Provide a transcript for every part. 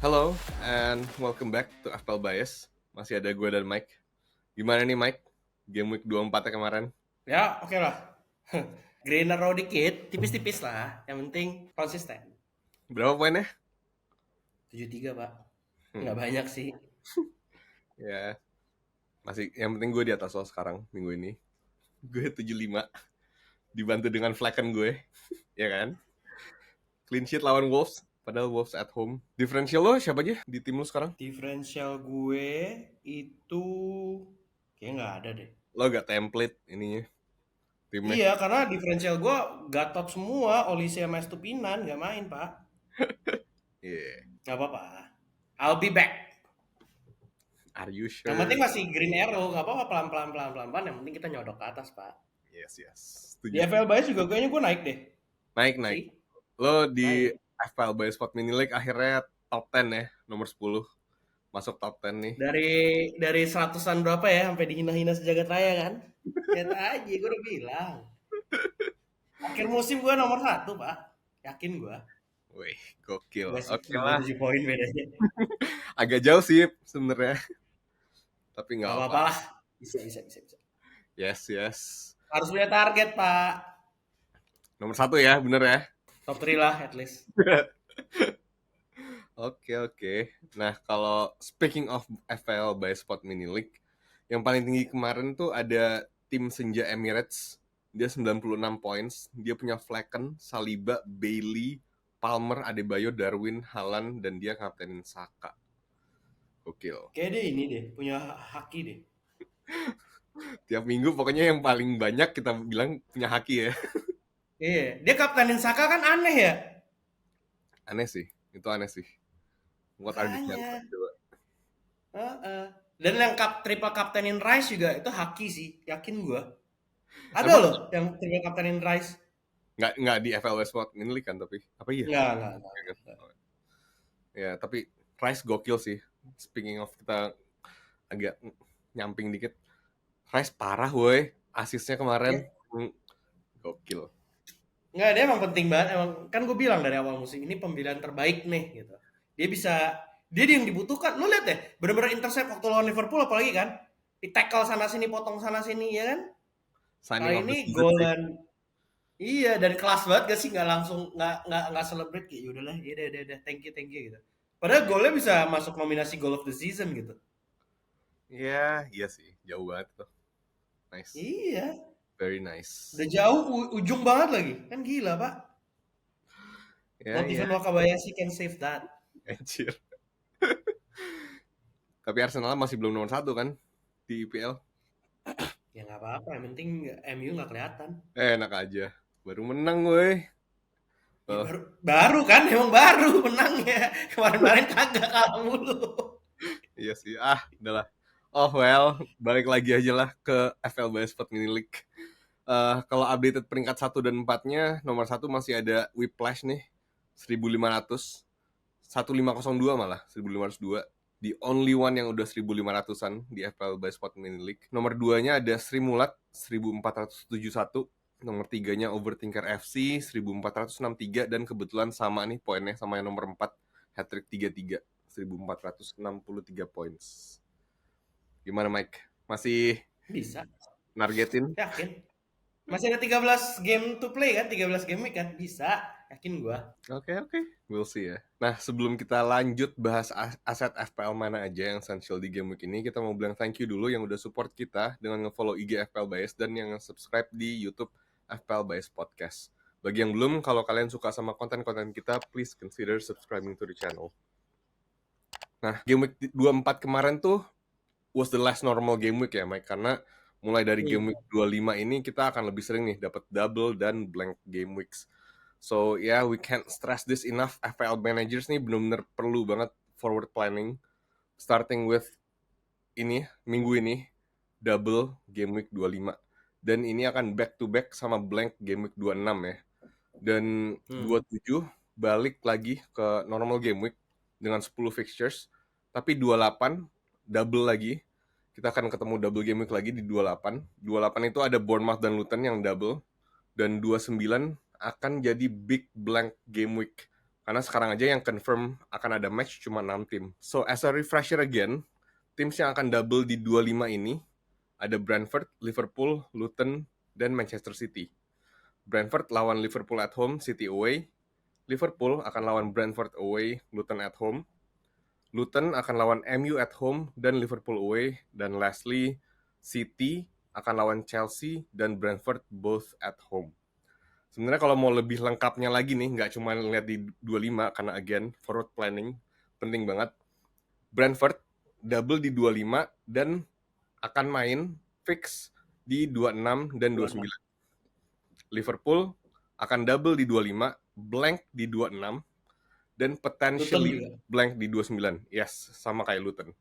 Hello and welcome back to FPL Bias. Masih ada gue dan Mike. Gimana nih Mike? Game week 24 kemarin. Ya, oke lah. Green row dikit, tipis-tipis lah. Yang penting konsisten. Berapa poinnya? 73, Pak. Nggak banyak sih. Ya, masih yang penting gue di atas lo sekarang minggu ini. Gue 75 dibantu dengan flaken gue. Ya kan? Clean sheet lawan Wolves. Padahal Wolves at home. Differential lo siapa aja di tim lo sekarang? Differential gue itu kayaknya nggak ada deh. Lo gak template ininya timnya. Iya, karena differential gue Gatot semua. Olise sama Estupinan nggak main, Pak. Yeah. Nggak apa-apa. I'll be back. Are you Yang sure? penting masih green arrow. Nggak apa-apa, pelan-pelan. Yang penting kita nyodok ke atas, Pak. Yes. Di Setuju. FL Bias juga kayaknya gue naik deh. Naik. Sih, Lo di naik. FPL by Spot Mini League akhirnya top 10 ya, nomor 10. Masuk top 10 nih. Dari seratusan berapa ya sampai dihina-hina sejagat raya kan? Lihat aja, gue udah bilang. Akhir musim gue nomor satu, Pak. Yakin gue. Wih, gokil. Enggak sih, Oke cuma lah. 7 poin bedanya. Agak jauh sih sebenarnya, tapi nggak Gak apa. apa-apa lah. Bisa. Yes. Harus punya target, Pak. Nomor 1 ya, bener ya. Top 3 lah, at least. Oke. Nah, kalau speaking of FPL by Spot Mini League, yang paling tinggi kemarin tuh ada tim Senja Emirates. Dia 96 points. Dia punya Flecken, Saliba, Bailey, Palmer, Adebayo, Darwin, Haaland, dan dia kaptenin Saka. Gokil. Kayak dia ini deh, punya haki deh. Tiap minggu pokoknya yang paling banyak kita bilang punya haki ya. Iya, dia kaptenin Saka kan aneh ya? Itu aneh sih. What are the Makanya. chances? Coba. Heeh. Dan yang triple kaptenin Rice juga itu haki sih, yakin gue. Ada Emang loh yang triple kaptenin Rice. nggak di FL Sport ini kan, tapi apa iya? Enggak. Ya, tapi Rice gokil sih. Speaking of, kita agak nyamping dikit. Rice parah woi. Asisnya kemarin Ya, gokil. nggak, dia emang penting banget. Emang kan gue bilang dari awal musim ini pembelian terbaik nih gitu. Dia yang dibutuhkan. Lu lihat deh, bener-bener intercept waktu lawan Liverpool apalagi kan. Di tackle sana sini, potong sana sini ya kan. Signing Kali of the ini season sih. golan. Iya, dan kelas banget gak sih, nggak langsung nggak celebrate kayak yaudahlah, ya udah, thank you gitu. Padahal golnya bisa masuk nominasi goal of the season gitu. Iya sih. Jauh banget tuh. Nice. Iya, Very nice. udah jauh ujung banget lagi. Kan gila, Pak. Not Ya. even Wakabayashi can save that. Anjir. Tapi Arsenal masih belum nomor 1 kan di IPL. Ya nggak apa-apa, yang penting MU nggak kelihatan. Enak aja. Baru menang woi. Ya, Oh, baru kan, emang baru menangnya. Kemarin-kemarin kagak kalah mulu. iya sih. Udahlah. Oh well, balik lagi aja lah ke FL by Sport Mini League. Kalau updated peringkat 1 dan 4-nya, nomor 1 masih ada Whiplash nih, 1500. 1502 malah, 1502. The only one yang udah 1500-an di FPL by Sport Mini League. Nomor 2-nya ada Sri Mulat, 1471. Nomor 3-nya Overthinker FC, 1463. Dan kebetulan sama nih poinnya sama yang nomor 4, Hattrick 33, 1463 points. Gimana Mike? Masih Bisa, nargetin? yakin. Masih ada 13 game to play kan, 13 game week kan, bisa. Yakin gua. Oke. We'll see ya. Nah, sebelum kita lanjut bahas aset FPL mana aja yang essential di game week ini, kita mau bilang thank you dulu yang udah support kita dengan nge-follow IG FPL Bias dan yang subscribe di YouTube FPL Bias Podcast. Bagi yang belum, kalau kalian suka sama konten-konten kita, please consider subscribing to the channel. Nah, game week 24 kemarin tuh was the last normal game week ya, Mike, karena mulai dari game week 25 ini kita akan lebih sering nih dapat double dan blank game weeks. So we can't stress this enough. FPL managers nih benar-benar perlu banget forward planning. Starting with minggu ini double game week 25. Dan ini akan back to back sama blank game week 26 ya. Dan 27 balik lagi ke normal game week dengan 10 fixtures. Tapi 28 double lagi. Kita akan ketemu double game week lagi di 28. 28 itu ada Bournemouth dan Luton yang double. Dan 29 akan jadi big blank game week Karena sekarang aja yang confirm akan ada match cuma 6 tim. So as a refresher again, teams yang akan double di 25 ini ada Brentford, Liverpool, Luton, dan Manchester City. Brentford lawan Liverpool at home, City away. Liverpool akan lawan Brentford away, Luton at home. Luton akan lawan MU at home dan Liverpool away. Dan lastly, City akan lawan Chelsea dan Brentford both at home. Sebenarnya kalau mau lebih lengkapnya lagi nih, nggak cuma lihat di 25, karena again, forward planning penting banget. Brentford double di 25 dan akan main fix di 26 dan 29. Liverpool akan double di 25, blank di 26, dan Luton potentially juga. blank di 29. Yes, sama kayak Luton.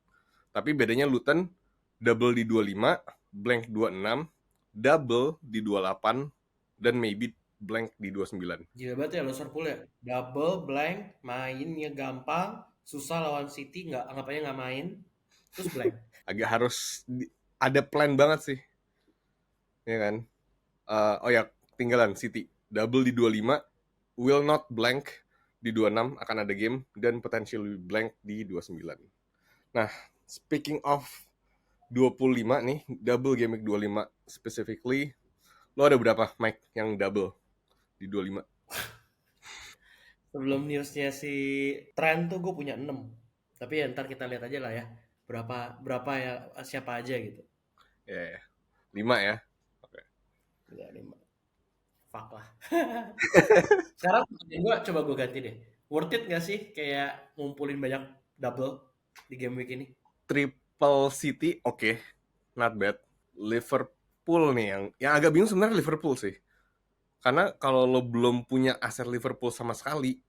Tapi bedanya Luton double di 25, blank 26, double di 28, dan maybe blank di 29. Gila banget ya Liverpool ya. Double, blank, mainnya gampang, susah lawan City, nggak anggap aja nggak main, terus blank. Agak harus ada plan banget sih, ya kan? Oh ya, tinggalan City. Double di 25, will not blank di 26, akan ada game, dan potentially blank di 29. Nah, speaking of 25 nih, double game week 25 specifically, lo ada berapa, Mike, yang double di 25? Sebelum newsnya si Trent tuh gue punya 6. Tapi ya ntar kita lihat aja lah ya. Berapa ya siapa aja gitu. Ya, yeah, 5 ya. Oke. Enggak 5. Fuck lah. Sekarang gue coba gue ganti deh. Worth it gak sih kayak ngumpulin banyak double di game week ini? Triple City, oke. Not bad. Liverpool nih yang agak bingung sebenarnya Liverpool sih. Karena kalau lo belum punya aset Liverpool sama sekali,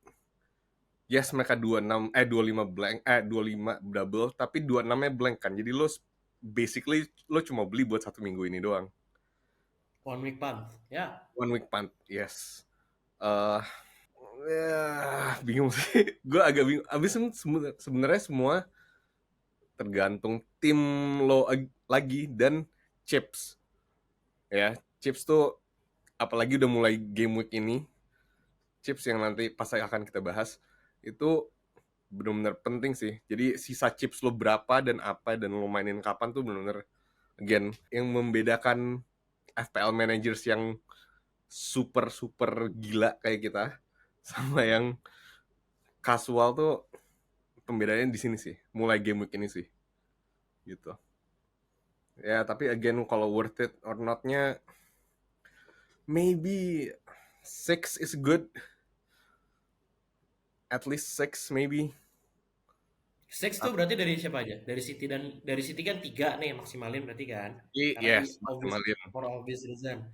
yes mereka 26 25 blank 25 double tapi 26-nya blank kan. Jadi lo basically lo cuma beli buat 1 minggu ini doang. One week punt. Ya. 1 week punt, yes. eh ya, bingung sih. Gue agak bingung. Abis sebenarnya semua tergantung tim lo lagi dan chips. Ya, chips tuh apalagi udah mulai game week ini, chips yang nanti pas akan kita bahas itu benar-benar penting sih. Jadi sisa chips lo berapa dan apa dan lo mainin kapan tuh benar-benar again yang membedakan FPL managers yang super super gila kayak kita sama yang casual tuh pembedanya di sini sih. Mulai game week ini sih. Gitu. Ya, tapi again kalau worth it or not-nya maybe 6 is good. At least 6 maybe. Six tuh berarti dari siapa aja? Dari City kan 3 nih maksimalin berarti kan? Karena Yes, obvious maksimalin. for obvious reason.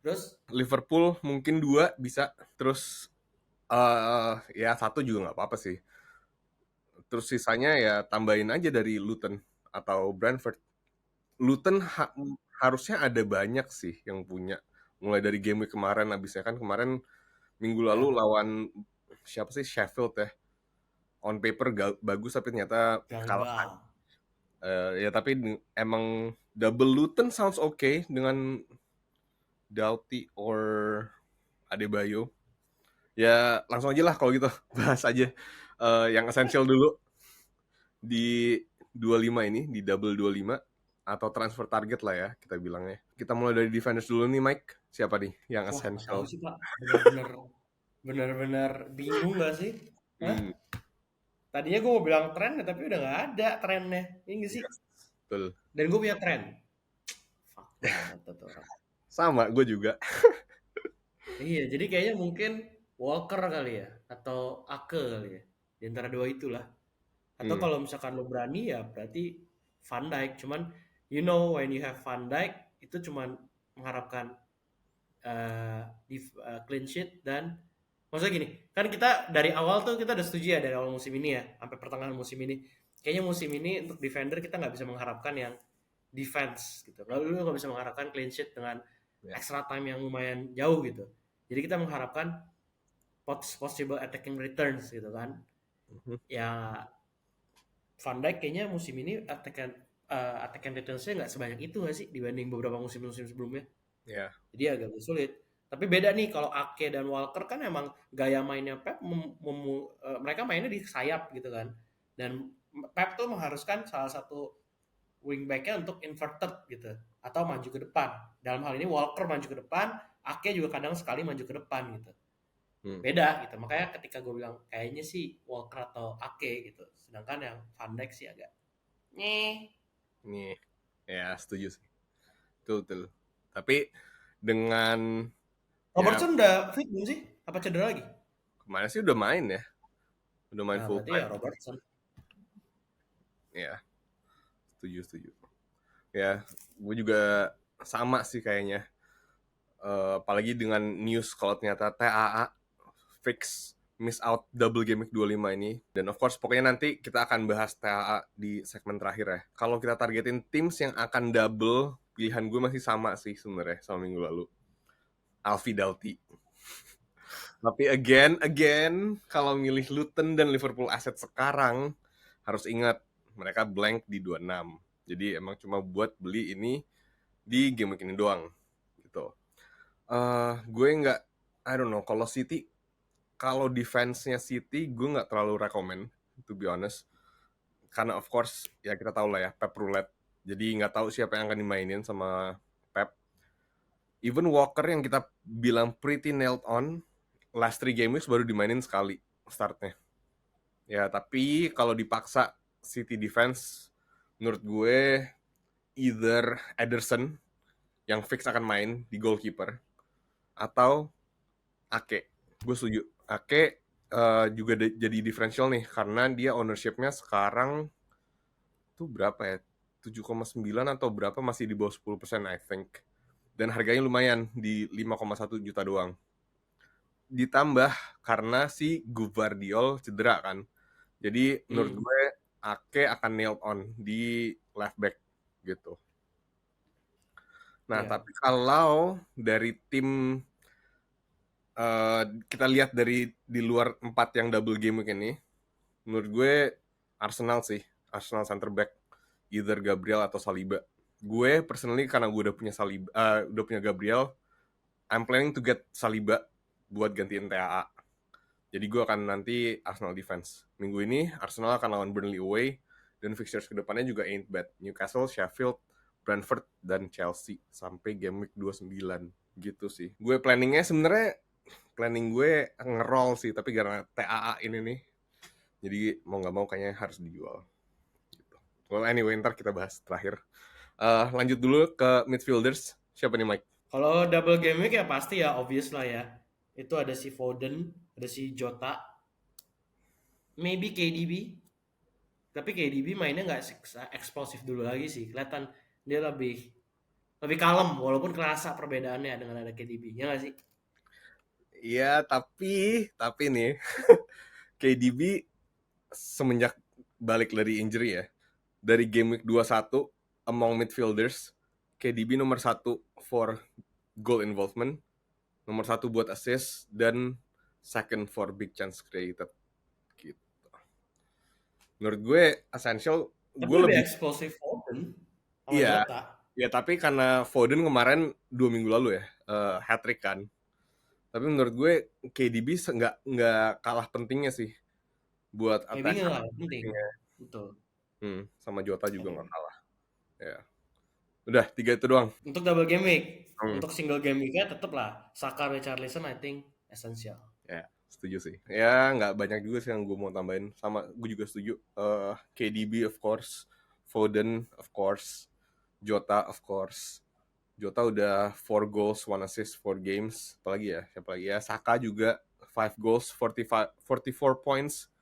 Terus Liverpool mungkin 2 bisa. Terus ya 1 juga nggak apa-apa sih. Terus sisanya ya tambahin aja dari Luton atau Brentford. Luton harusnya ada banyak sih yang punya. Mulai dari game week kemarin, abisnya kan kemarin minggu lalu ya lawan siapa sih, Sheffield ya. On paper bagus tapi ternyata kalah. gagal. Ya tapi emang double Luton sounds okay dengan Doughty or Adebayo. Ya langsung aja lah kalau gitu. Bahas aja yang essential dulu di 25 ini, di double 25 atau transfer target lah ya kita bilangnya. Kita mulai dari defenders dulu nih, Mike. Siapa nih yang Wah, nggak tahu essential? sih Pak. Bener-bener bingung nggak sih? Hah? Hmm, Tadinya gue mau bilang tren, tapi udah nggak ada trennya. Ini nggak sih? yes, betul. Dan gue punya tren. Fuck banget tuh orang. Sama, gue juga. Iya, jadi kayaknya mungkin Walker kali ya, atau Ake kali ya. Di antara dua itulah. Atau Hmm, kalau misalkan lo berani ya berarti Van Dijk. Cuman you know when you have Van Dijk itu cuman mengharapkan clean sheet dan maksudnya gini, kan kita dari awal tuh kita udah setuju ya dari awal musim ini ya sampai pertengahan musim ini. Kayaknya musim ini untuk defender kita nggak bisa mengharapkan yang defense gitu. Lalu lu nggak bisa mengharapkan clean sheet dengan ya. extra time yang lumayan jauh gitu. Jadi kita mengharapkan possible attacking returns gitu kan. Mhm. Ya Van Dijk kayaknya musim ini attack and returns-nya nggak sebanyak itu nggak sih dibanding beberapa musim-musim sebelumnya. Ya, Jadi agak sulit. Tapi beda nih kalau Ake dan Walker kan emang gaya mainnya Pep mereka mainnya di sayap gitu kan. Dan Pep tuh mengharuskan salah satu wingbacknya untuk inverted gitu atau maju ke depan. Dalam hal ini Walker maju ke depan, Ake juga kadang sekali maju ke depan gitu. Hmm. Beda gitu. Makanya ketika gue bilang kayaknya sih Walker atau Ake gitu. Sedangkan yang Van Dijk sih agak nyeh. Nih, ya setuju sih. Betul. Tapi dengan ya Robertson udah fit belum sih? Apa cedera lagi? kemarin sih udah main ya, udah main Nah, full berarti ya time. Robertson. Ya, setuju. Ya, gue juga sama sih kayaknya. Apalagi dengan news kalau ternyata TAA fix miss out double game week 25 ini. Dan of course pokoknya nanti kita akan bahas TAA di segmen terakhir ya. Kalau kita targetin teams yang akan double, pilihan gue masih sama sih sebenarnya sama minggu lalu. Alfie Doughty. Tapi again, kalau milih Luton dan Liverpool aset sekarang, harus ingat mereka blank di 26. Jadi emang cuma buat beli ini di game week ini doang gitu. Gue nggak, I don't know, kalau defense-nya City gue nggak terlalu recommend to be honest, karena of course ya kita tahu lah ya Pep roulette, jadi nggak tahu siapa yang akan dimainin sama Pep. Even Walker yang kita bilang pretty nailed on, last 3 game weeks baru dimainin sekali startnya ya. Tapi kalau dipaksa City defense, menurut gue either Ederson yang fix akan main di goalkeeper atau Ake. Gue setuju. Ake juga jadi differential nih karena dia ownership-nya sekarang tuh berapa ya? 7,9 atau berapa, masih di bawah 10% I think. Dan harganya lumayan di 5,1 juta doang. Ditambah karena si Gvardiol cedera kan. Jadi menurut Hmm, gue Ake akan nailed on di left back gitu. Nah, ya. tapi kalau dari tim kita lihat dari di luar 4 yang double game week ini, menurut gue Arsenal sih, Arsenal center back, either Gabriel atau Saliba. Gue personally karena gue udah punya Gabriel, I'm planning to get Saliba buat gantiin TAA. Jadi gue akan nanti Arsenal defense. Minggu ini Arsenal akan lawan Burnley away, dan fixtures kedepannya juga ain't bad. Newcastle, Sheffield, Brentford, dan Chelsea sampai game week 29 gitu sih. Planning gue ngerol sih, tapi karena TAA ini nih, jadi mau nggak mau kayaknya harus dijual. Gitu. Well anyway, ntar kita bahas terakhir. Lanjut dulu ke midfielders. Siapa nih Mike? Kalau double game week ya pasti ya obvious lah ya. Itu ada si Foden, ada si Jota, maybe KDB. Tapi KDB mainnya nggak eksplosif dulu lagi sih. Kelihatan dia lebih lebih kalem walaupun kerasa perbedaannya dengan ada KDB. Ya nggak sih? Iya, tapi nih KDB semenjak balik dari injury ya, dari game week 21 among midfielders, KDB nomor 1 for goal involvement, nomor 1 buat assist, dan second for big chance created gitu. Menurut gue essential, Tapi gue lebih lebih eksplosif Foden sama iya. Jota. Ya tapi karena Foden kemarin 2 minggu lalu ya hat trick kan. Tapi menurut gue KDB nggak kalah pentingnya sih buat Maybe attack. nggak penting. Betul. Sama Jota juga Anyway. nggak kalah. Ya. Udah 3 itu doang. Untuk double game week, Hmm. untuk single game weeknya tetap lah Saka Richarlison I think essential. Ya, setuju sih. Ya, nggak banyak juga sih yang gue mau tambahin. Sama, gue juga setuju. KDB of course, Foden of course, Jota of course. Jota udah 4 goals, 1 assist, 4 games. Apalagi ya? Siapa lagi ya? Saka juga 5 goals, 44 points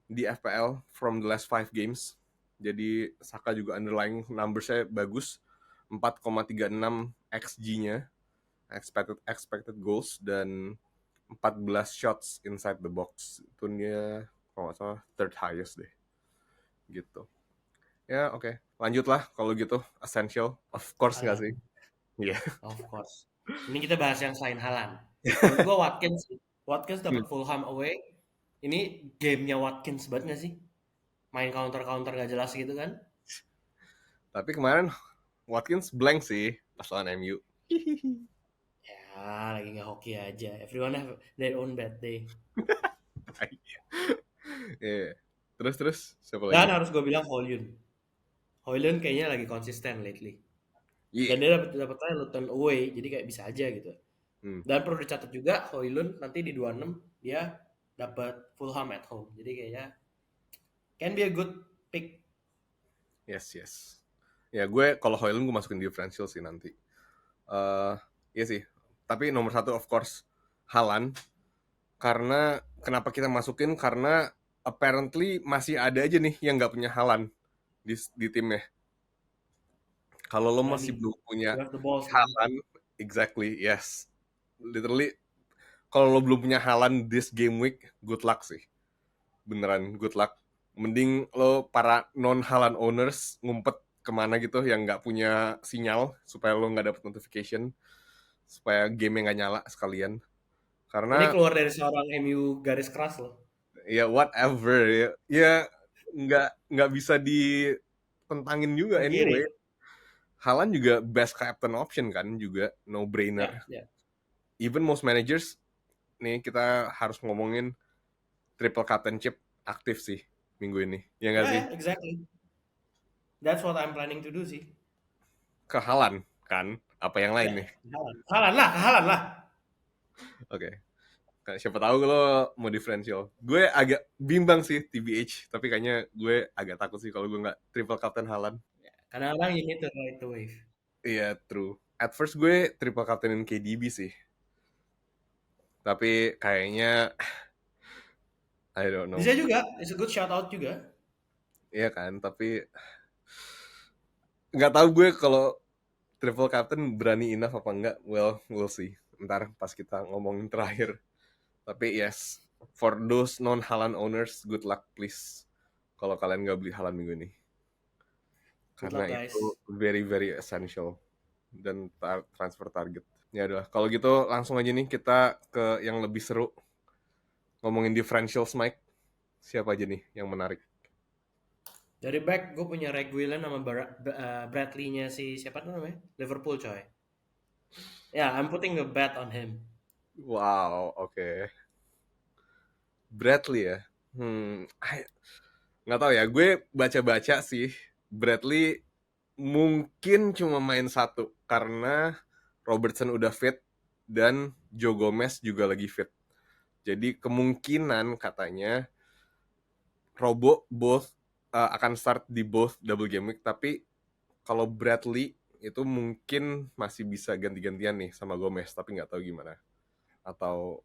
di FPL from the last 5 games. Jadi Saka juga underlying numbers-nya bagus. 4,36 XG-nya, expected goals, dan 14 shots inside the box. Itu dia kalau nggak salah third highest deh. Gitu. Ya oke. Lanjutlah kalau gitu. Essential. Of course nggak sih? Halan, Iya. of course. Ini kita bahas yang selain Halan. Menurut gua Watkins, Watkins dapat Fulham away. Ini gamenya Watkins banget nggak sih? Main counter-counter gak jelas gitu kan? Tapi kemarin Watkins blank sih pas lawan MU. Ya, lagi nggak hoki aja. Everyone have their own bad day. Iya. Terus siapa Dan lagi? harus gue bilang Hoyun. Hoyun kayaknya lagi konsisten lately. Dan Iya. dia dapetnya Luton away, jadi kayak bisa aja gitu. Hmm. Dan perlu dicatat juga Hoylund nanti di 26 dia dapat Fulham at home. Jadi kayaknya can be a good pick. Yes. Ya gue kalau Højlund gue masukin differential sih nanti. eh iya sih. Tapi nomor satu of course Haaland. Karena kenapa kita masukin? Karena apparently masih ada aja nih yang nggak punya Haaland di timnya. Kalau lo masih Money. belum punya You have the balls, man. Haaland, exactly, yes. Literally, kalau lo belum punya Haaland this game week, good luck sih. Beneran, good luck. Mending lo para non-Haaland owners ngumpet kemana gitu yang nggak punya sinyal supaya lo nggak dapet notification, supaya game nggak nyala sekalian. Ini Karena keluar dari seorang MU garis keras loh. ya whatever ya nggak bisa ditentangin juga Pungkiri. anyway. Haaland juga best captain option kan juga no Ya, brainer. ya. Even most managers nih kita harus ngomongin triple captainship aktif sih minggu ini ya nggak Ya, sih ya, exactly. That's what I'm planning to do sih. ke Haaland kan apa yang lain Ya, nih. Halan lah. Oke. Siapa tahu lo mau differential. Gue agak bimbang sih TBH, tapi kayaknya gue agak takut sih kalau gue nggak triple captain Haaland. Kadang-kadang you need to ride the wave. Iya, true. At first gue triple captainin KDB sih. Tapi kayaknya I don't know. Bisa juga, it's a good shout out juga. Iya kan, tapi nggak tahu gue kalau triple captain berani enough apa enggak. Well, we'll see. Ntar pas kita ngomongin terakhir. Tapi yes, for those non Haaland owners, good luck please. Kalau kalian nggak beli Haaland minggu ini. Good Karena luck itu guys. very very essential dan transfer target. Ya udah, kalau gitu langsung aja nih kita ke yang lebih seru. Ngomongin differentials Mike. Siapa aja nih yang menarik? Dari back gue punya Reguilon sama Bradley-nya si siapa tuh namanya? Liverpool coy. Yeah, I'm putting a bet on him. Wow, oke. Bradley ya. Nggak tahu ya. Gue baca-baca sih Bradley mungkin cuma main satu karena Robertson udah fit dan Joe Gomez juga lagi fit. Jadi kemungkinan katanya Robo both akan start di both double game week, tapi kalau Bradley itu mungkin masih bisa ganti-gantian nih sama Gomez, tapi nggak tahu gimana. Atau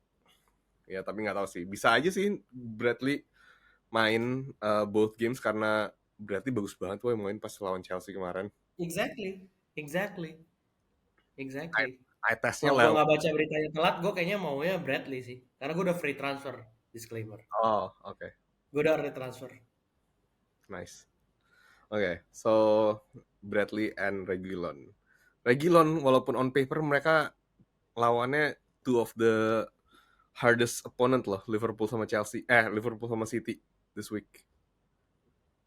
ya tapi nggak tahu sih. Bisa aja sih Bradley main both games karena Bradley bagus banget tuh main pas lawan Chelsea kemarin. Exactly. Eye testnya Kalau gue lewat. nggak baca beritanya telat, gue kayaknya maunya Bradley sih. Karena gue udah free transfer, disclaimer. Oh, oke. Gue udah early transfer. Nice. Oke, so Bradley and Reguilon. Reguilon walaupun on paper mereka lawannya two of the hardest opponent loh, Liverpool sama Chelsea. Liverpool sama City this week.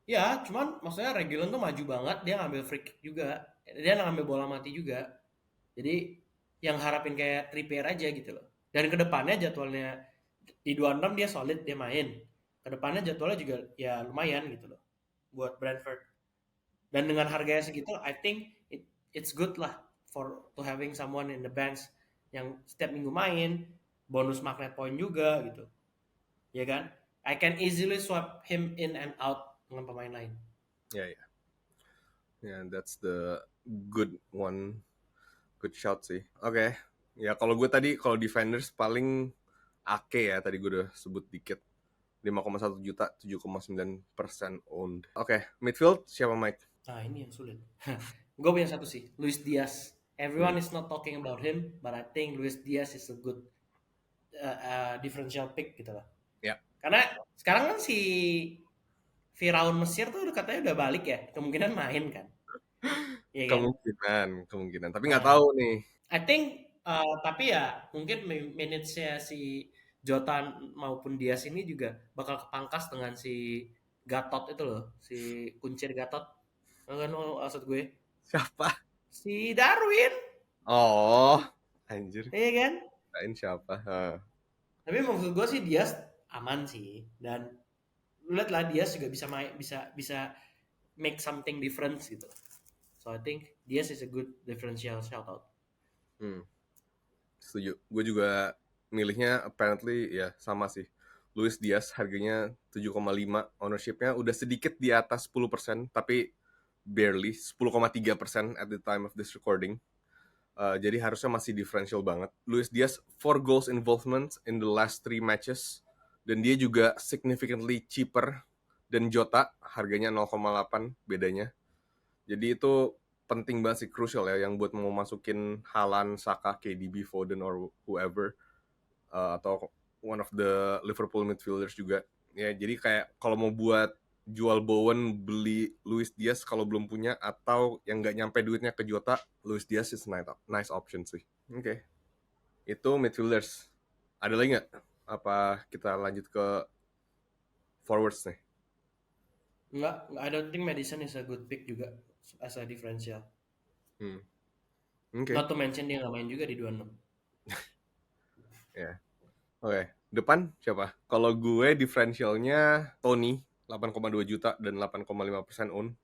Ya, cuman maksudnya Reguilon tuh maju banget, dia ngambil free kick juga. Dia ngambil bola mati juga. Jadi yang harapin kayak Trippier aja gitu loh. Dan kedepannya jadwalnya di 26 dia solid, dia main. Kedepannya jadwalnya juga ya lumayan gitu loh buat Brentford. Dan dengan harganya segitu, I think it's good lah for to having someone in the bench yang setiap minggu main, bonus magnet point juga gitu. Ya kan? I can easily swap him in and out dengan pemain lain. Yeah, that's the good one. Good shot sih. Oke. Ya kalau gue tadi kalau defenders paling Ake ya tadi gue udah sebut dikit. 5,1 juta, 7,9% owned. Oke, midfield siapa Mike? Nah ini yang sulit. Gue punya satu sih, Luis Diaz. Everyone is not talking about him, but I think Luis Diaz is a good differential pick gitu lah. Ya. Karena sekarang kan si Firaun Mesir tuh katanya udah balik ya, kemungkinan main kan. Iya kan? Kemungkinan. Tapi nggak Nah, tahu nih. I think tapi ya mungkin minutes-nya si Jota maupun Diaz ini juga bakal kepangkas dengan si Gatot itu loh, si kuncir Gatot. Kan maksud gue? Siapa? Si Darwin. Oh, Anjir, Iya kan? lain siapa? Tapi maksud gue sih Diaz aman sih, dan lu lihat lah Diaz juga bisa main, bisa make something difference gitu. So I think Diaz is a good differential shout out. Hmm, setuju. Gue juga milihnya apparently ya sama sih. Luis Diaz harganya 7,5, ownershipnya udah sedikit di atas 10%, tapi barely 10,3% at the time of this recording. Jadi harusnya masih differential banget. Luis Diaz 4 goals involvement in the last 3 matches, dan dia juga significantly cheaper dan Jota harganya 0,8 bedanya. Jadi itu penting banget sih, crucial ya, yang buat mau masukin Haaland, Saka, KDB, Foden or whoever, atau one of the Liverpool midfielders juga. Ya jadi kayak kalau mau buat jual Bowen beli Luis Diaz kalau belum punya, atau yang nggak nyampe duitnya ke Jota, Luis Diaz is nice option sih. Oke. Itu midfielders. Ada lagi nggak? Apa kita lanjut ke forwards nih? Enggak, I don't think Madison is a good pick juga as a differential. Hmm. Oke. Not to mention dia nggak main juga di 26. Ya. Oke. Depan siapa? Kalau gue differentialnya Tony 8,2 juta dan 8,5% own.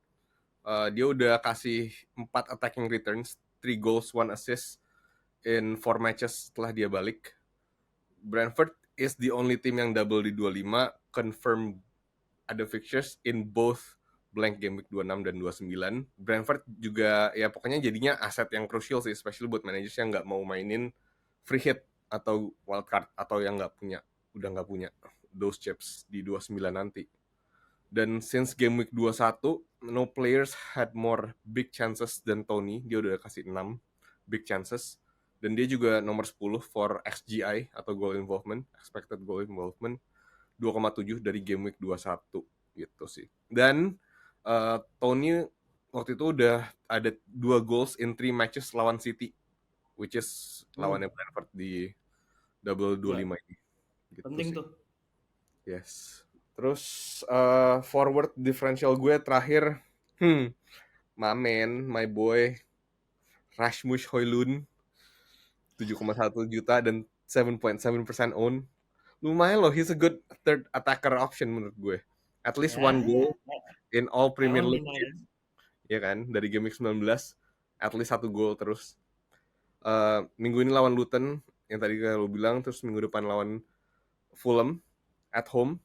Dia udah kasih 4 attacking returns, 3 goals, 1 assist in 4 matches setelah dia balik. Brentford is the only team yang double di 25, confirm ada fixtures in both blank game week 26 dan 29. Brentford juga ya pokoknya jadinya aset yang crucial sih, especially buat managers yang nggak mau mainin free hit atau wild card, atau yang udah nggak punya those chips di 29 nanti. Dan since game week 21, no players had more big chances than Tony. Dia udah kasih 6 big chances. Dan dia juga nomor 10 for XGI atau goal involvement, expected goal involvement, 2,7 dari game week 21 gitu sih. Dan Tony waktu itu udah ada 2 goals in 3 matches lawan City, which is lawannya Brentford di double 25 ini. Gitu Penting sih. tuh. Yes. Terus forward differential gue terakhir, my boy Rasmus Højlund 7,1 juta dan 7,7% own. Lumayan loh, he's a good third attacker option menurut gue. At least Ya, one goal in all I Premier won't League deny that. games. Ya kan, dari game week 19, at least 1 goal terus. Minggu ini lawan Luton, yang tadi lo bilang, terus minggu depan lawan Fulham at home.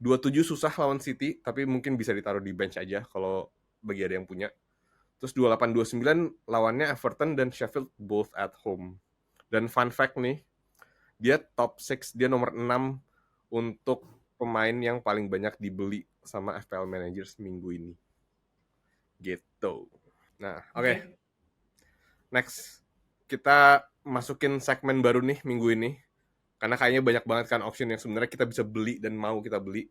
27 susah lawan City, tapi mungkin bisa ditaruh di bench aja kalau bagi ada yang punya. Terus 28-29 lawannya Everton dan Sheffield both at home. Dan fun fact nih, dia top 6, dia nomor 6 untuk pemain yang paling banyak dibeli sama FPL Managers minggu ini. Gitu. Nah, oke. Next, kita masukin segmen baru nih minggu ini. Karena kayaknya banyak banget kan option yang sebenarnya kita bisa beli dan mau kita beli.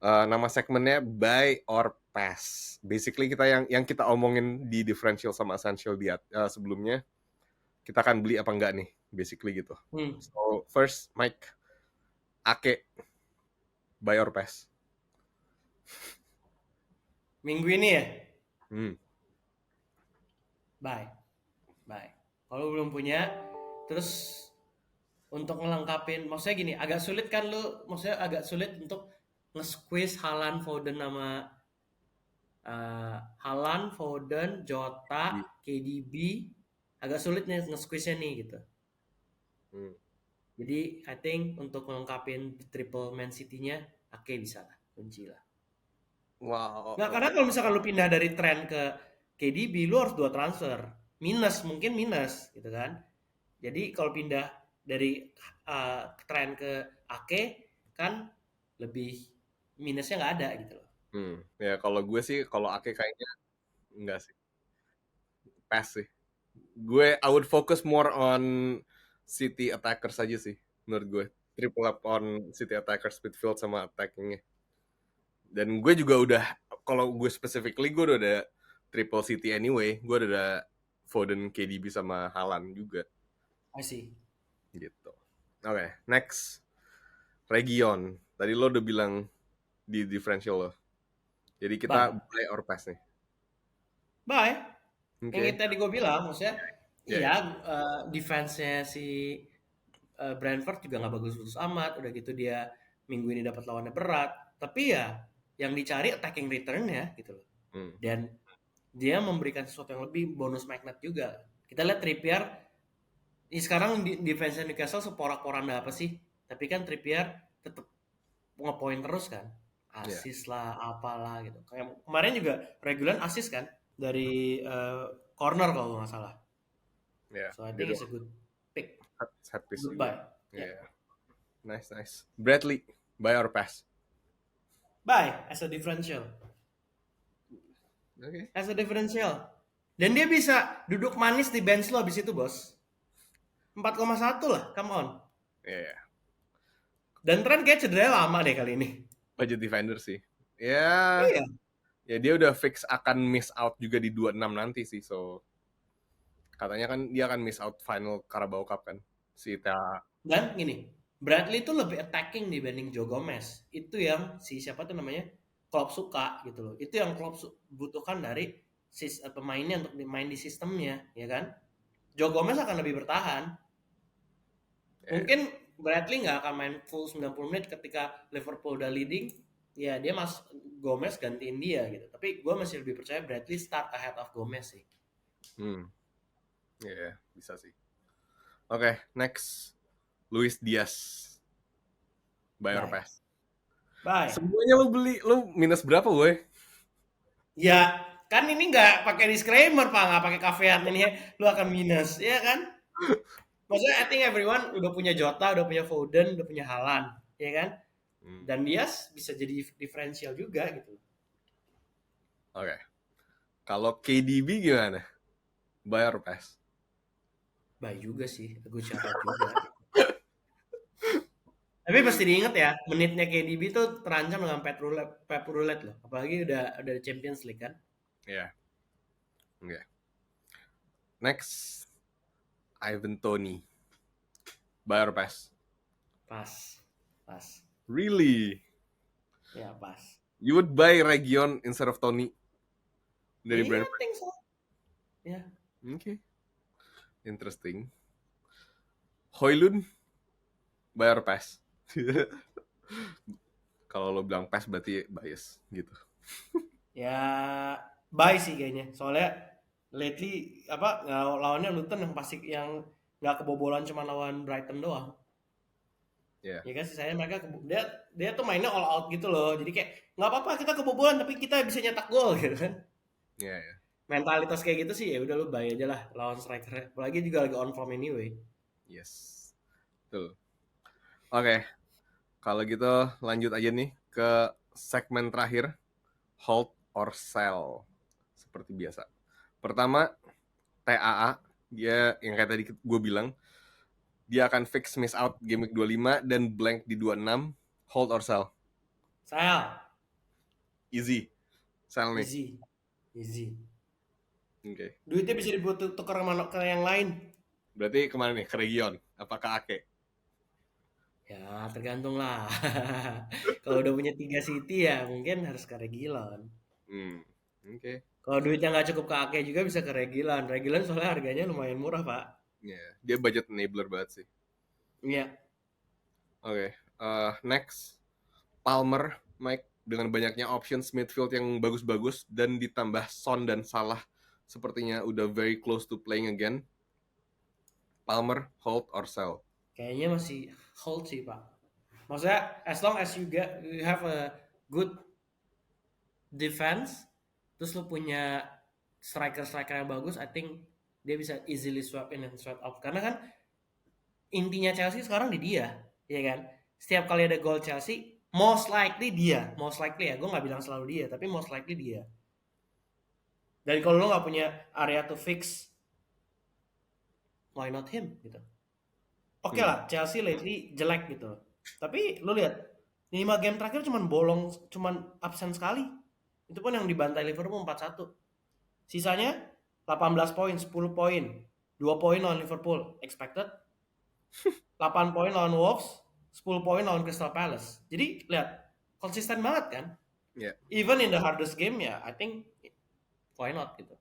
Nama segmennya buy or pass. Basically kita yang kita omongin di differential sama essential di sebelumnya, kita akan beli apa enggak nih, basically gitu. So first, Mike, Ake, buy or pass? Minggu ini ya? Buy. Kalau belum punya, terus untuk ngelengkapin, maksudnya gini, agak sulit kan lu, maksudnya agak sulit untuk nge-squeeze Haaland, Foden sama Haaland, Foden, Jota, KDB, agak sulit nih nge-squeeze-nya nih gitu. Jadi I think untuk melengkapin triple Man City-nya, Ake bisa lah, kunci lah. Wow. Nggak, karena kalau misalkan lu pindah dari trend ke KDB, lu harus 2 transfer. Mungkin minus gitu kan. Jadi kalau pindah dari trend ke Ake, kan lebih minusnya nggak ada gitu loh. Ya kalau gue sih, kalau Ake kayaknya enggak sih. Pass sih. I would focus more on City attackers aja sih, menurut gue. Triple up on City attackers, midfield sama attackingnya. Dan gue juga udah, kalau gue specifically, gue udah ada triple City anyway. Gue udah ada Foden, KDB sama Haaland juga. I see. Gitu. Oke, next. Region. Tadi lo udah bilang di differential lo. Jadi kita buy or pass nih. Buy. Yang Oke. tadi gue bilang, maksudnya Iya, defense-nya si Brentford juga nggak bagus-bagus amat. Udah gitu dia minggu ini dapat lawannya berat. Tapi ya yang dicari attacking return-nya gitu loh. Hmm. Dan dia memberikan sesuatu yang lebih, bonus magnet juga. Kita lihat Trippier, sekarang defense Newcastle seporak-poranda apa sih? Tapi kan Trippier tetap ngepoint terus kan. Ya, Asis lah, apalah gitu. Kayak kemarin juga Regulan asis kan dari corner kalau nggak salah. ya, So I dia think tuh it's a good pick. set piece juga. Goodbye. Ya. Ya, nice. Bradley, buy or pass? Buy as a differential. Oke. As a differential. Dan dia bisa duduk manis di bench lo abis itu, bos. 4,1 lah, come on. Ya, Dan Trent kayak cedera lama deh kali ini. budget defender sih. Ya, Iya. ya dia udah fix akan miss out juga di 26 nanti sih. So katanya kan dia akan miss out final Carabao Cup kan. Si Ta. Dan gini, Bradley itu lebih attacking dibanding Joe Gomez. Itu yang si siapa tuh namanya Klopp suka gitu loh. Itu yang Klopp butuhkan dari pemainnya untuk main di sistemnya, ya kan? Joe Gomez akan lebih bertahan. Ya, Mungkin Bradley nggak akan main full 90 menit ketika Liverpool udah leading. Ya dia Gomez gantiin dia gitu. Tapi gue masih lebih percaya Bradley start ahead of Gomez sih. ya, bisa sih. Oke, next. Luis Diaz. Buy or Bye. pass? Bye. Semuanya lu beli, lu minus berapa, boy? Ya kan ini nggak pakai disclaimer pak, nggak pakai kafean ini lu akan minus, ya kan? Maksudnya I think everyone udah punya Jota, udah punya Foden, udah punya Haaland, ya kan? Dan Diaz bisa jadi diferensial juga gitu. Oke. Kalau KDB gimana? Buy or pass? Baik juga sih, gue catat juga. Tapi pasti diingat ya, menitnya KDB tuh terancam dengan Pep Roulette loh. Apalagi udah Champions League kan. Iya. Oke. Next. Ivan Toney. Buy or pass? Pas. Really? Ya pas. You would buy Region instead of Tony dari Iya, Brentford? think so. Ya. Okay. Interesting. Højlund, buy or pass? Kalau lo bilang pass berarti bias gitu. Ya, buy sih kayaknya. Soalnya lately lawannya Luton yang pasti yang nggak kebobolan cuma lawan Brighton doang. Ya. Ya kan sisanya mereka dia tuh mainnya all out gitu loh. Jadi kayak nggak apa-apa kita kebobolan tapi kita bisa nyetak gol gitu kan. Iya, ya. Mentalitas kayak gitu sih ya udah lu buy aja lah lawan striker. Apalagi juga lagi on form anyway. Yes. Betul. Oke. Kalau gitu lanjut aja nih ke segmen terakhir, hold or sell. Seperti biasa. Pertama, TAA, dia yang kayak tadi gue bilang, dia akan fix miss out game week 25 dan blank di 26. Hold or sell? Sell. Easy. Sell nih. Easy. Oke. Duitnya bisa ditukar ke yang lain. Berarti kemana nih? Ke Region? Apakah Ake? Ya tergantung lah. Kalau udah punya 3 City ya mungkin harus ke Reguilon. Oke. Kalau duitnya nggak cukup ke Ake juga bisa ke Reguilon. Reguilon soalnya harganya lumayan murah pak. Yeah. Dia budget enabler banget sih. Iya. Oke. Next. Palmer, Mike. Dengan banyaknya options midfield yang bagus-bagus dan ditambah Son dan Salah sepertinya udah very close to playing again. Palmer, hold or sell? Kayaknya masih hold sih pak. Maksudnya as long as you have a good defense, terus lu punya striker yang bagus, I think dia bisa easily swap in and swap out. Karena kan intinya Chelsea sekarang di dia, ya kan? Setiap kali ada gol Chelsea, most likely ya, gue nggak bilang selalu dia, tapi most likely dia. Dan kalau lo nggak punya area to fix, why not him gitu? Oke lah, Chelsea lately jelek gitu. Tapi lo lihat 5 game terakhir cuman absen sekali. Itu pun yang dibantai Liverpool 4-1. Sisanya 18 poin, 10 poin, 2 poin lawan Liverpool expected. 8 poin lawan Wolves, 10 poin lawan Crystal Palace. Jadi lihat konsisten banget kan? Yeah. Even in the hardest game ya, I think why not gitu.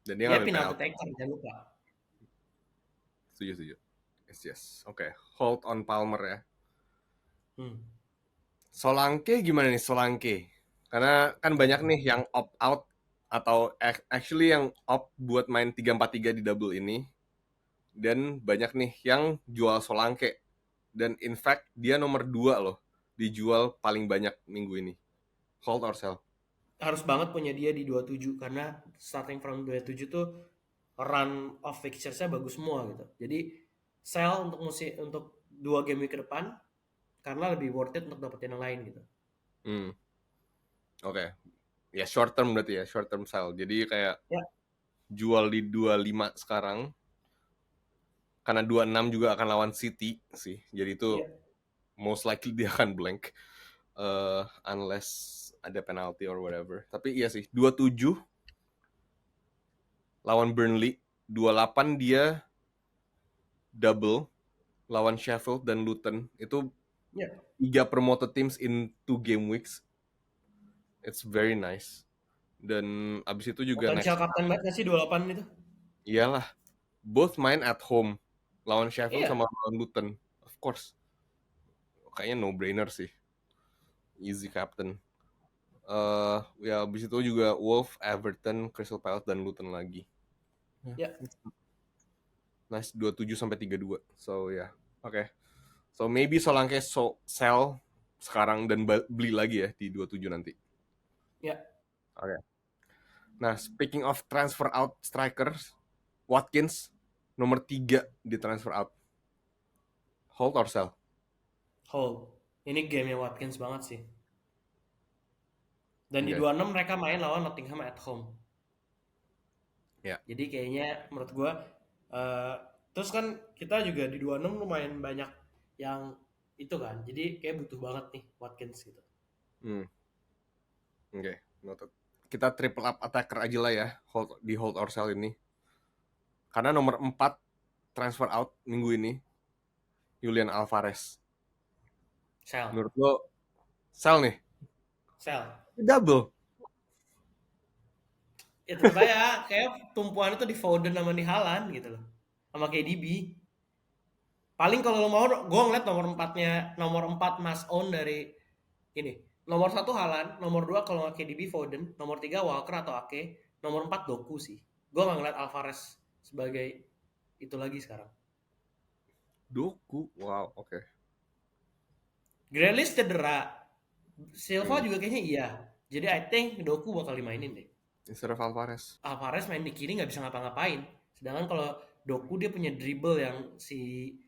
Dan dia penalti taker jangan lupa. Setuju. Yes. Oke. Hold on Palmer ya. Solanke gimana nih Solanke? Karena kan banyak nih yang opt out atau actually yang opt buat main 3-4-3 di double ini. Dan banyak nih yang jual Solanke. Dan in fact dia nomor 2 loh. Dijual paling banyak minggu ini. Hold or sell? Harus banget punya dia di 27 karena starting from 27 tuh run of fixtures-nya bagus semua gitu. Jadi sell untuk 2 game week ke depan karena lebih worth it untuk dapetin yang lain gitu. Oke. Ya short term berarti ya, short term sell. Jadi kayak Ya. jual di 25 sekarang. Karena 26 juga akan lawan City sih. Jadi itu Iya. most likely dia akan blank. Unless ada penalty or whatever. Tapi iya sih, 27 lawan Burnley, 28 dia double lawan Sheffield dan Luton. Itu Ya. 3 promoted teams in 2 game weeks. It's very nice. Dan abis itu juga Potensial next, kapten banget nggak sih 28 itu? iyalah, both main at home lawan Sheffield Iya. sama lawan Luton, of course. Kayaknya no brainer sih, easy captain. Ya abis itu juga Wolf, Everton, Crystal Palace dan Luton lagi. Ya. Nice, 27 sampai 32. So ya, oke. So maybe Solanke sell sekarang dan beli lagi ya di 27 nanti. Ya. Oke. Nah, speaking of transfer out strikers, Watkins nomor 3 di transfer out. Hold or sell? Hold. Ini game yang Watkins banget sih. Dan di Oke. 26 mereka main lawan Nottingham at home. Ya. Jadi kayaknya menurut gua terus kan kita juga di 26 lumayan banyak yang itu kan. Jadi kayak butuh banget nih Watkins gitu. Oke, noted. Kita triple up attacker aja lah ya di hold or sell ini. Karena nomor 4 transfer out minggu ini Julian Alvarez. Sell. Menurut lo sell nih? Sell. Double. Ya tetap aja kayak tumpuan itu di Foden sama di Haaland gitu loh. Sama KDB. Paling kalau lo mau gue ngeliat nomor 4 Mas On dari ini. Nomor 1 Haaland, nomor 2 kalau nggak KDB Foden, nomor 3 Walker atau Ake, nomor 4 Doku sih. Gue nggak ngeliat Alvarez sebagai itu lagi sekarang. Doku, wow, oke. Grealish cedera. Silva juga kayaknya iya. Jadi I think Doku bakal dimainin deh. Instead of Alvarez. Alvarez main di kiri nggak bisa ngapa-ngapain. Sedangkan kalau Doku dia punya dribble yang si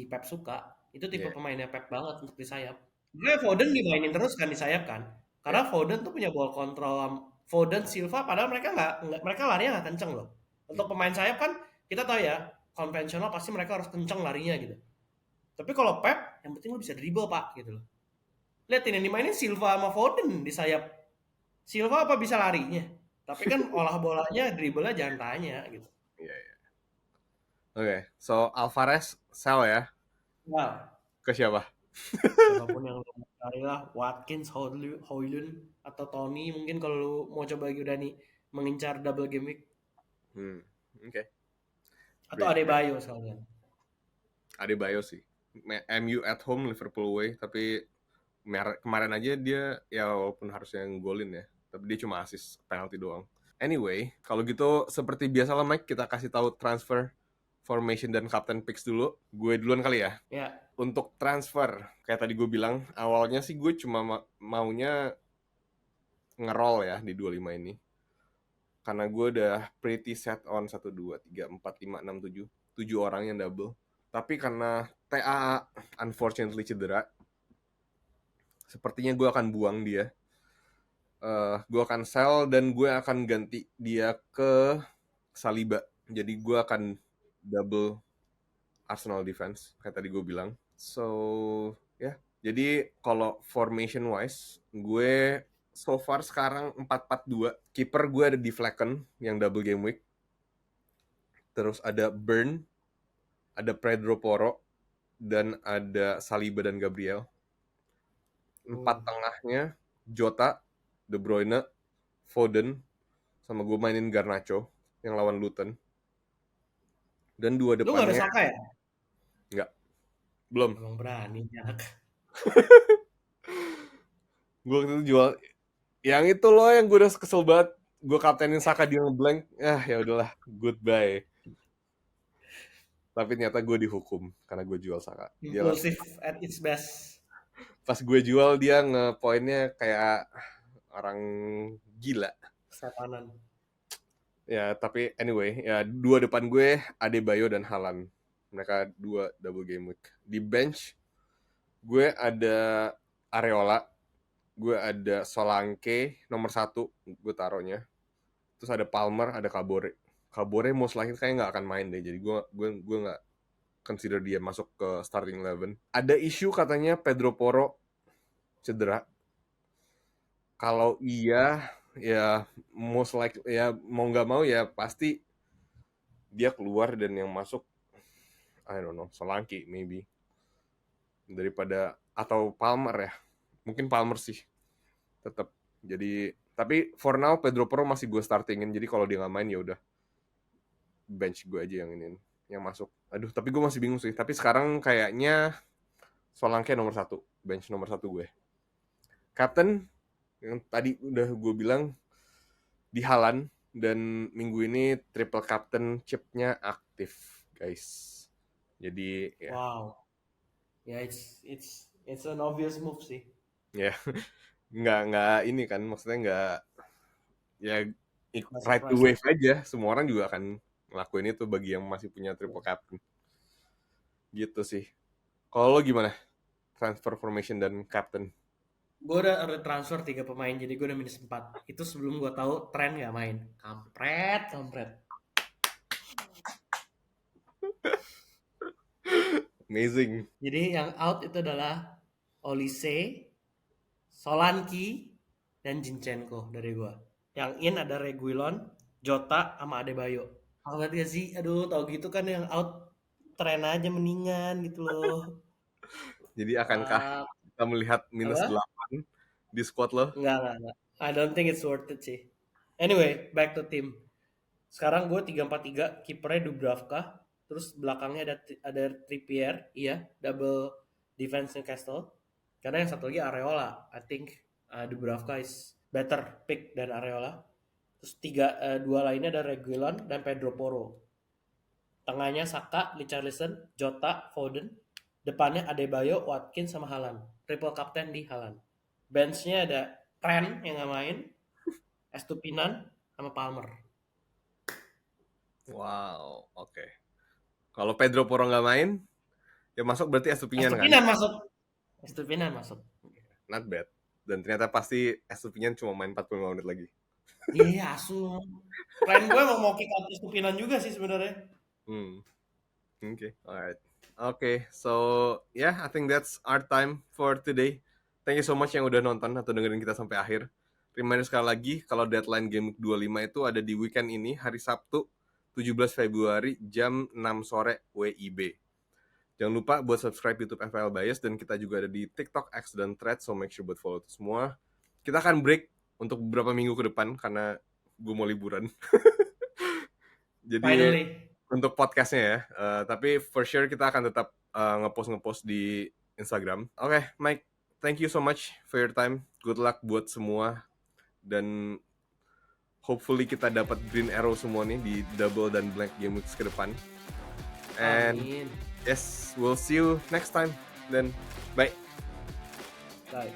Pep suka. Itu tipe Iya, pemainnya Pep banget untuk di sayap. Sebenarnya Foden dimainin terus kan di sayap kan. iya. Karena Foden tuh punya ball control. Foden, Silva padahal mereka nggak mereka larinya nggak kenceng loh. Untuk pemain sayap kan kita tahu ya konvensional pasti mereka harus kenceng larinya gitu. Tapi kalau Pep yang penting lu bisa dribble pak gitu loh. Lihatin yang dimainin Silva sama Foden di sayap. Silva apa bisa larinya? Tapi kan olah bolanya, dribblenya jangan tanya gitu. Iya, iya. Oke, so Alvarez sell ya. Nah, Ke siapa? siapapun yang lu cari lah, Watkins, Højlund, atau Tony mungkin kalau lu mau coba udah nih mengincar double game week. Oke. Atau Great. Adebayo sekalian. Adebayo sih. MU at home, Liverpool away. Tapi kemarin aja dia ya walaupun harusnya golin ya, tapi dia cuma assist penalti doang. Anyway, kalau gitu seperti biasa lah Mike, kita kasih tahu transfer formation dan captain picks dulu. Gue duluan kali ya. Ya, Untuk transfer, kayak tadi gue bilang, awalnya sih gue cuma maunya ngerol ya di 25 ini. Karena gue udah pretty set on 1, 2, 3, 4, 5, 6, 7. 7 orang yang double. Tapi karena TAA unfortunately cedera, sepertinya gue akan buang dia. Gue akan sell dan gue akan ganti dia ke Saliba. Jadi gue akan double Arsenal defense, kayak tadi gue bilang. So, ya. Yeah. Jadi kalau formation wise, gue so far sekarang 4-4-2. Kiper gue ada di Flecken yang double game week. Terus ada Burn, ada Pedro Porro, dan ada Saliba dan Gabriel. 4 tengahnya Jota, De Bruyne, Foden, sama gue mainin Garnacho yang lawan Luton. Dan 2 Lu nggak ada depannya Saka ya? nggak, belum. Emang berani anak. Gue waktu itu jual yang itu loh yang gue udah kesel banget. Gue kaptenin Saka dia ngeblank. Ya udahlah, goodbye. Tapi ternyata gue dihukum karena gue jual Saka. Dia langsung, Impulsif at its best. pas gue jual dia ngepoinnya kayak orang gila. Setanan. Ya, tapi anyway, ya 2 depan gue Adebayo dan Haaland. Mereka 2 double game week. Di bench gue ada Areola, gue ada Solanke nomor 1 gue taruhnya. Terus ada Palmer, ada Kabore. Kabore most likely kayak nggak akan main deh, jadi gue nggak consider dia masuk ke starting 11. Ada isu katanya Pedro Porro cedera. Kalau iya, ya most likely ya mau nggak mau ya pasti dia keluar dan yang masuk I don't know, Solanke maybe. Daripada atau Palmer ya. Mungkin Palmer sih. Tetap. Jadi tapi for now Pedro Porro masih gue startingin. Jadi kalau dia nggak main ya udah bench gue aja yang ini yang masuk. Aduh, tapi gue masih bingung sih. Tapi sekarang kayaknya Solanke nomor 1, bench nomor 1 gue. Captain yang tadi udah gue bilang di Haaland, dan minggu ini triple captain chipnya aktif, guys. Jadi ya. Wow. Ya, it's an obvious move sih. Ya, nggak ini kan, maksudnya nggak ya ride the wave aja. Semua orang juga akan ngelakuin itu bagi yang masih punya triple captain. Gitu sih. Kalau lo gimana? Transfer formation dan captain? Gue udah transfer 3 pemain, jadi gue udah minus 4. Itu sebelum gue tahu tren nggak main. Kampret. Amazing. Jadi yang out itu adalah Olise, Solanke, dan Zinchenko dari gue. Yang in ada Reguilon, Jota, sama Adebayo. Banget gak sih? Aduh, tau gitu kan yang out tren aja mendingan gitu loh. Jadi akankah kita melihat minus 8 di squad lo? Enggak. I don't think it's worth it sih. Anyway, back to team. Sekarang gue 3-4-3, kipernya Dubravka, terus belakangnya ada Trippier, iya, double defense Newcastle. Karena yang satu lagi Areola. I think Dubravka is better pick dan Areola. Terus 2 lainnya ada Reguilon dan Pedro Porro. Tengahnya Saka, Richarlison, Jota, Foden. Depannya Adebayo, Watkins, sama Haaland. Triple captain di Haaland. Benchnya ada Trent yang nggak main, Estupinan, sama Palmer. Wow, oke. Kalau Pedro Porro nggak main, ya masuk berarti Estupiñán kan? Estupinan masuk. Not bad. Dan ternyata pasti Estupiñán cuma main 45 menit lagi. Iya, asu. Plan gue mau kick out Estupinan juga sih sebenarnya. Okay, alright. Okay, so yeah, I think that's our time for today. Thank you so much yang udah nonton atau dengerin kita sampai akhir. Reminder sekali lagi, kalau deadline game 25 itu ada di weekend ini, hari Sabtu, 17 Februari, jam 6 sore WIB. Jangan lupa buat subscribe YouTube FPL Bias, dan kita juga ada di TikTok, X, dan Threads, so make sure buat follow itu semua. Kita akan break untuk beberapa minggu ke depan, karena gue mau liburan. Jadi, finally, untuk podcastnya ya. Tapi for sure kita akan tetap ngepost di Instagram. Oke, Mike, thank you so much for your time. Good luck buat semua. Dan hopefully kita dapat green arrow semua nih di double dan blank game weeks ke depan. And amin. Yes, we'll see you next time. Then, bye. Bye.